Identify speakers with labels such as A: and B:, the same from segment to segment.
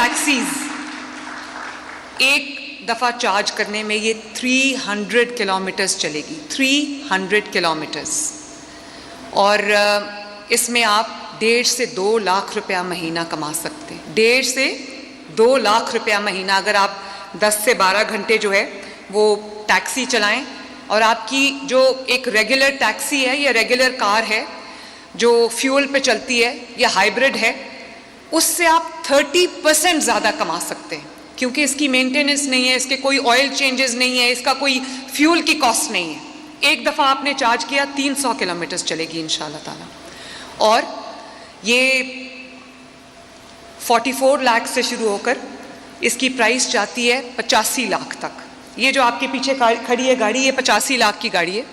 A: Taxis एक दफ़ा charge करने में ये 300 किलोमीटर्स चलेगी, 300 किलोमीटर्स। और इसमें आप 1.5 से 2 लाख रुपया महीना कमा सकते हैं। 1.5 से 2 लाख रुपया महीना अगर आप 10 से 12 घंटे जो है वो टैक्सी चलाएं, और आपकी जो एक रेगुलर टैक्सी है या रेगुलर कार है जो फ्यूल पे चलती है या हाइब्रिड है, उससे आप 30% ज़्यादा कमा सकते हैं, क्योंकि इसकी मेंटेनेंस नहीं है, इसके कोई ऑयल चेंजेस नहीं है, इसका कोई फ्यूल की कॉस्ट नहीं है। एक दफ़ा आपने चार्ज किया 300 किलोमीटर्स चलेगी इंशाल्लाह ताला। और ये 44 लाख से शुरू होकर इसकी प्राइस जाती है 85 लाख तक। ये जो आपके पीछे खड़ी है गाड़ी, ये 85 लाख की गाड़ी है,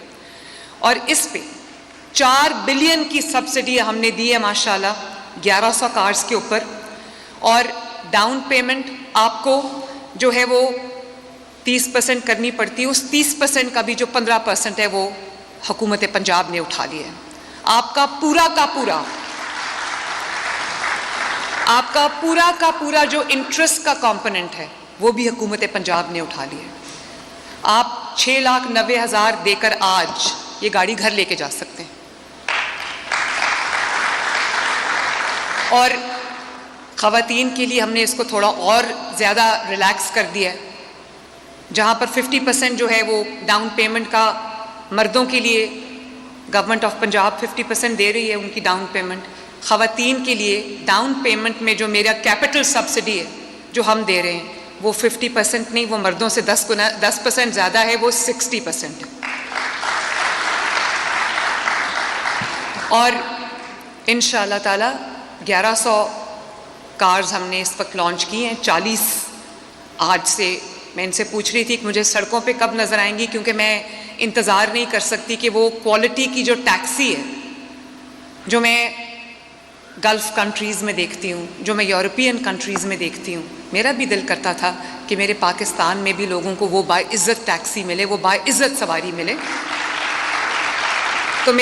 A: और इस पे 4 बिलियन की सब्सिडी हमने दी है माशाल्लाह 1100 कार्स के ऊपर। और डाउन पेमेंट आपको जो है वो 30% करनी पड़ती है। उस 30% का भी जो 15% है वो हुकूमत पंजाब ने उठा लिया है। आपका पूरा का पूरा जो इंटरेस्ट का कंपोनेंट है वो भी हुकूमत पंजाब ने उठा लिया है। आप 6,90,000 देकर आज ये गाड़ी घर लेके जा सकते हैं। और ख़वातीन के लिए हमने इसको थोड़ा और ज़्यादा रिलैक्स कर दिया है, जहाँ पर 50% जो है वो डाउन पेमेंट का मर्दों के लिए गवर्नमेंट ऑफ पंजाब 50% दे रही है उनकी डाउन पेमेंट। ख़वातीन के लिए डाउन पेमेंट में जो मेरा कैपिटल सब्सिडी है जो हम दे रहे हैं वो 50% नहीं, वो मर्दों से 10% ज़्यादा है, वो 60% है। और इंशाअल्लाह ताला 1100 कार्स हमने इस वक्त लॉन्च की हैं। 40 आज से मैं इनसे पूछ रही थी कि मुझे सड़कों पे कब नज़र आएंगी, क्योंकि मैं इंतज़ार नहीं कर सकती कि वो क्वालिटी की जो टैक्सी है जो मैं गल्फ़ कंट्रीज़ में देखती हूँ, जो मैं यूरोपियन कंट्रीज़ में देखती हूँ। मेरा भी दिल करता था कि मेरे पाकिस्तान में भी लोगों को वो बाइज़्ज़त टैक्सी मिले, वो बाइज़्ज़त सवारी मिले। तो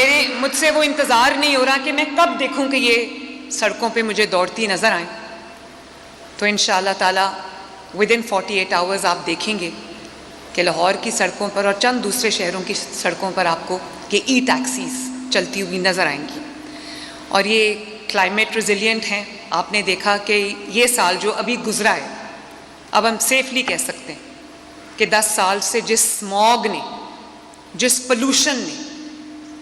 A: मुझसे वो इंतज़ार नहीं हो रहा कि मैं कब देखूँ कि ये सड़कों पे मुझे दौड़ती नज़र आए। तो इंशाअल्लाह ताला विदिन 48 आवर्स आप देखेंगे कि लाहौर की सड़कों पर और चंद दूसरे शहरों की सड़कों पर आपको ये ई टैक्सीज़ चलती हुई नज़र आएंगी। और ये क्लाइमेट रेजिलिएंट हैं। आपने देखा कि ये साल जो अभी गुजरा है, अब हम सेफली कह सकते हैं कि 10 साल से जिस स्मॉग ने, जिस पोल्यूशन ने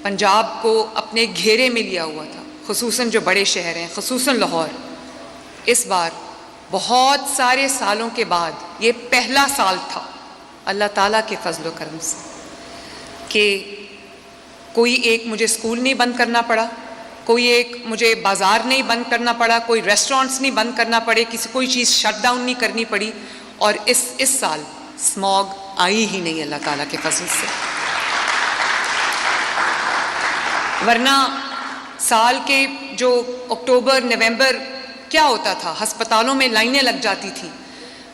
A: पंजाब को अपने घेरे में लिया हुआ था, खुसूसन जो बड़े शहर हैं, खुसूसन लाहौर, इस बार बहुत सारे सालों के बाद ये पहला साल था अल्लाह ताला के फजल करम से कि कोई एक मुझे स्कूल नहीं बंद करना पड़ा, कोई एक मुझे बाज़ार नहीं बंद करना पड़ा, कोई रेस्टोरेंट्स नहीं बंद करना पड़े, कोई चीज़ शट डाउन नहीं करनी पड़ी। और इस साल स्मॉग आई ही नहीं अल्लाह ताला के फजल से। वरना साल के जो अक्टूबर नवंबर क्या होता था, हस्पतालों में लाइनें लग जाती थी।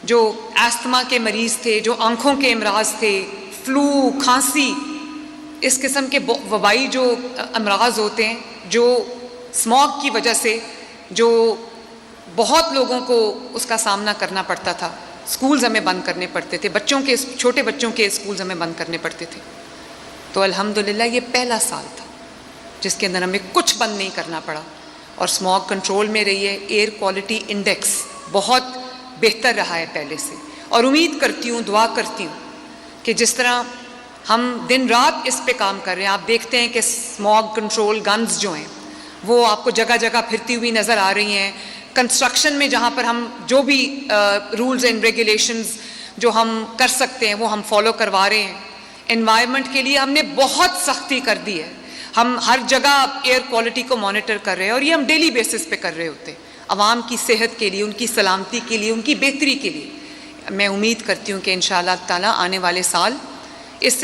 A: जो एस्थमा के मरीज़ थे, जो आँखों के अमराज थे, फ्लू, खांसी, इस किस्म के वबाई जो अमराज होते हैं, जो स्मॉग की वजह से जो बहुत लोगों को उसका सामना करना पड़ता था। स्कूल्स हमें बंद करने पड़ते थे, छोटे बच्चों के स्कूल्स हमें बंद करने पड़ते थे। तो अल्हम्दुलिल्लाह ये पहला साल था जिसके अंदर हमें कुछ बंद नहीं करना पड़ा और स्मॉग कंट्रोल में रही है। एयर क्वालिटी इंडेक्स बहुत बेहतर रहा है पहले से। और उम्मीद करती हूँ, दुआ करती हूँ कि जिस तरह हम दिन रात इस पे काम कर रहे हैं, आप देखते हैं कि स्मॉग कंट्रोल गन्स जो हैं वो आपको जगह जगह फिरती हुई नज़र आ रही हैं। कंस्ट्रक्शन में जहाँ पर हम जो भी रूल्स एंड रेगुलेशंस जो हम कर सकते हैं वो हम फॉलो करवा रहे हैं। एनवायरनमेंट के लिए हमने बहुत सख्ती कर दी है। हम हर जगह एयर क्वालिटी को मॉनिटर कर रहे हैं और ये हम डेली बेसिस पे कर रहे होते हैं, आवाम की सेहत के लिए, उनकी सलामती के लिए, उनकी बेहतरी के लिए। मैं उम्मीद करती हूँ कि इंशाअल्लाह ताला आने वाले साल इससे